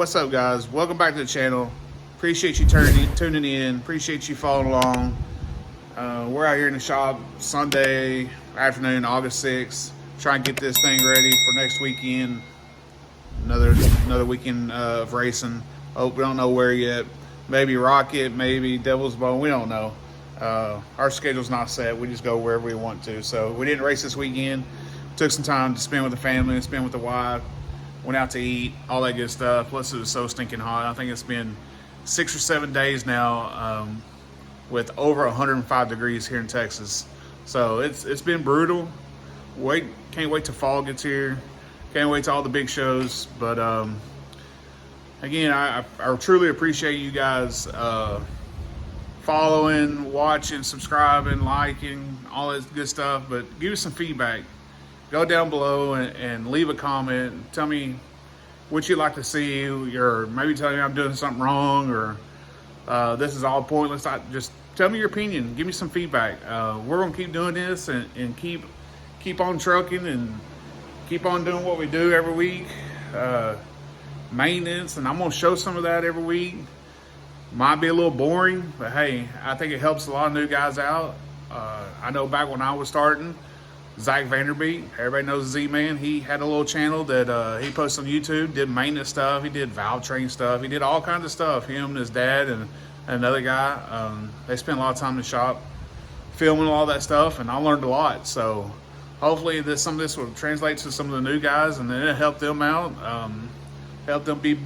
What's up, guys? Welcome back to the channel. Appreciate you tuning in. Appreciate you following along. We're out here in the shop Sunday afternoon, August 6th. Trying to get this thing ready for next weekend. Another weekend of racing. Oh, we don't know where yet. Maybe Rocket, maybe Devil's Bone. We don't know. Our schedule's not set. We just go wherever we want to. So we didn't race this weekend. Took some time to spend with the family, spend with the wife. Went out to eat, all that good stuff. Plus, it was so stinking hot. I think it's been 6 or 7 days now with over 105 degrees here in Texas. So it's been brutal. Can't wait till fall gets here. Can't wait till all the big shows. But again, I truly appreciate you guys following, watching, subscribing, liking, all that good stuff. But give us some feedback. Go down below and leave a comment. Tell me what you'd like to see, or maybe tell me I'm doing something wrong, or this is all pointless. Just tell me your opinion. Give me some feedback. We're gonna keep doing this and keep on trucking and keep on doing what we do every week. Maintenance, and I'm gonna show some of that every week. Might be a little boring, but hey, I think it helps a lot of new guys out. I know back when I was starting, Zach Vanderbeek, everybody knows Z-Man. He had a little channel that he posted on YouTube, did maintenance stuff, he did valve train stuff, he did all kinds of stuff. Him and his dad and another guy, they spent a lot of time in the shop filming all that stuff, and I learned a lot. So hopefully some of this will translate to some of the new guys, and then it'll help them out, help them be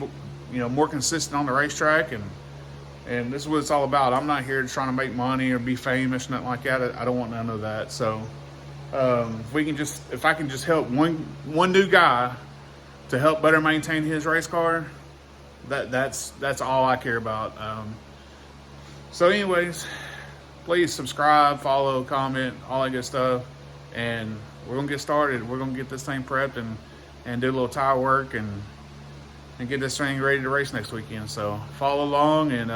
more consistent on the racetrack. And this is what it's all about. I'm not here trying to make money or be famous, nothing like that. I don't want none of that. So if I can just help one new guy to help better maintain his race car, that's all I care about. So anyways, please subscribe, follow, comment, all that good stuff, and we're gonna get started. We're gonna get this thing prepped and do a little tire work and get this thing ready to race next weekend. So follow along, and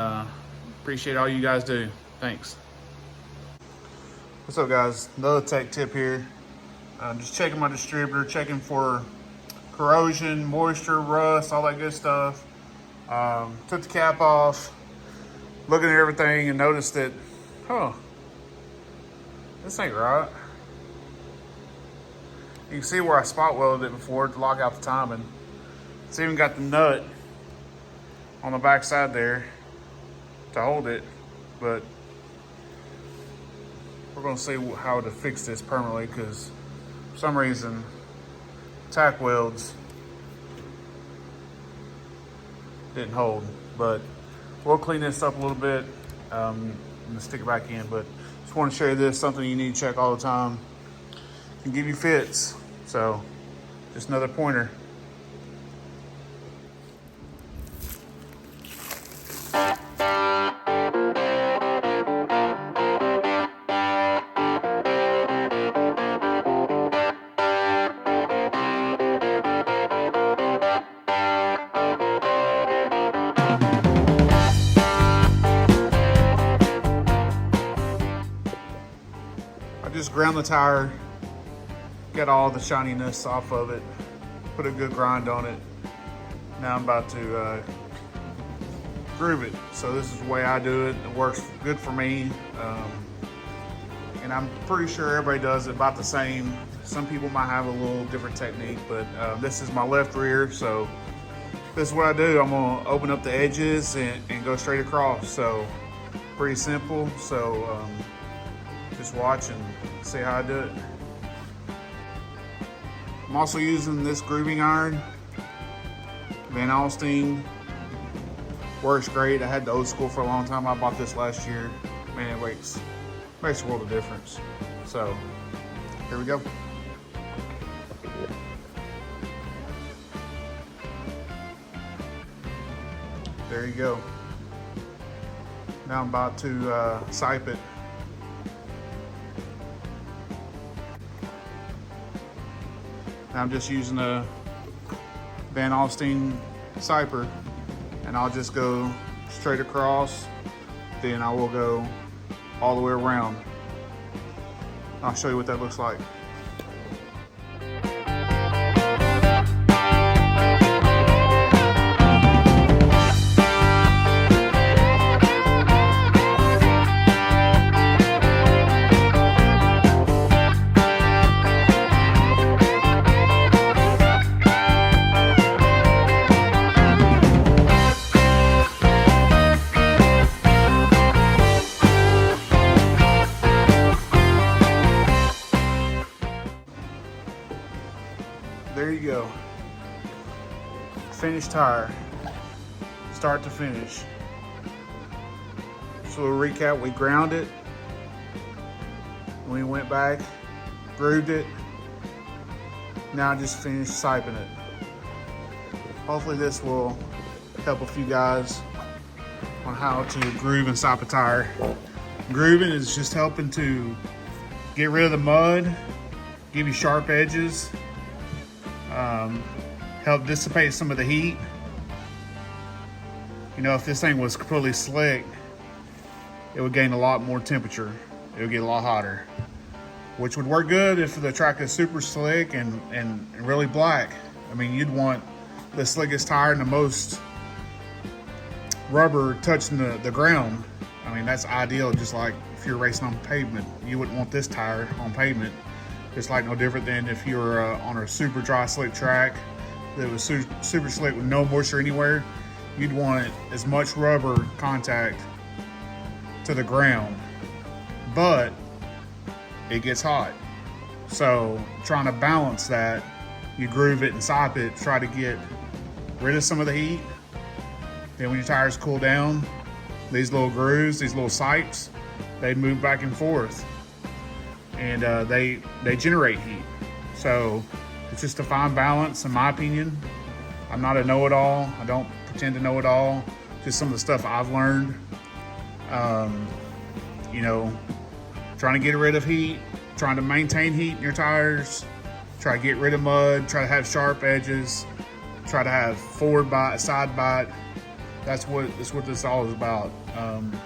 appreciate all you guys do. Thanks. What's up, guys? Another tech tip here. Just checking my distributor, checking for corrosion, moisture, rust, all that good stuff. Took the cap off, looking at everything, and noticed that, this ain't right. You can see where I spot welded it before to lock out the timing. It's even got the nut on the back side there to hold it, but we're gonna see how to fix this permanently, because for some reason tack welds didn't hold. But we'll clean this up a little bit and stick it back in. But just want to show you this, something you need to check all the time. Can give you fits. So just another pointer. Just ground the tire, get all the shininess off of it, put a good grind on it. Now I'm about to groove it. So this is the way I do it. It works good for me. And I'm pretty sure everybody does it about the same. Some people might have a little different technique, but this is my left rear. So this is what I do. I'm gonna open up the edges and go straight across. So pretty simple. So just watch and see how I do it. I'm also using this grooving iron, Van Alstyne. Works great. I had the old school for a long time. I bought this last year. Man, it makes a world of difference. So here we go. There you go. Now I'm about to sipe it. I'm just using a Van Alstyne siper, and I'll just go straight across, then I will go all the way around. I'll show you what that looks like. There you go. Finished tire, start to finish. So we'll recap, we ground it, we went back, grooved it, now I just finished siping it. Hopefully this will help a few guys on how to groove and sipe a tire. Grooving is just helping to get rid of the mud, give you sharp edges, help dissipate some of the heat. You know, if this thing was completely slick, it would gain a lot more temperature. It would get a lot hotter, which would work good if the track is super slick and really black. I mean, you'd want the slickest tire and the most rubber touching the ground. I mean, that's ideal. Just like if you're racing on pavement, you wouldn't want this tire on pavement. It's like no different than if you were on a super dry slick track that was super slick with no moisture anywhere. You'd want as much rubber contact to the ground, but it gets hot. So trying to balance that, you groove it and sipe it, try to get rid of some of the heat. Then when your tires cool down, these little grooves, these little sipes, they move back and forth, and they generate heat. So it's just a fine balance, in my opinion. I'm not a know-it-all. I don't pretend to know it all. Just some of the stuff I've learned. You know, trying to get rid of heat, trying to maintain heat in your tires, try to get rid of mud, try to have sharp edges, try to have forward bite, side bite. That's what this all is about.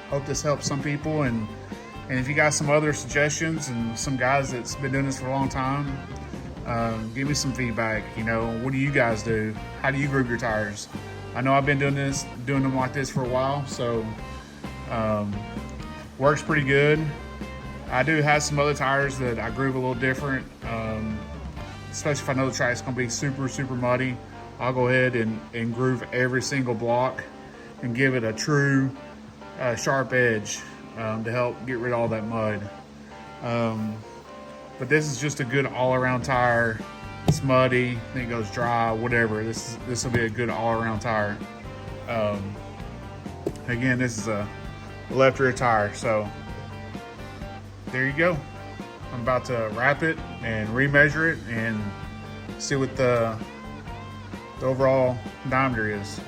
Hope this helps some people, and if you got some other suggestions and some guys that's been doing this for a long time, give me some feedback. You know, what do you guys do? How do you groove your tires? I know I've been doing them like this for a while, so works pretty good. I do have some other tires that I groove a little different, especially if I know the track's gonna be super muddy. I'll go ahead and groove every single block and give it a true sharp edge to help get rid of all that mud. But this is just a good all-around tire. It's muddy, then it goes dry, whatever. This will be a good all-around tire. Again, this is a left rear tire, so there you go. I'm about to wrap it and remeasure it and see what the overall diameter is.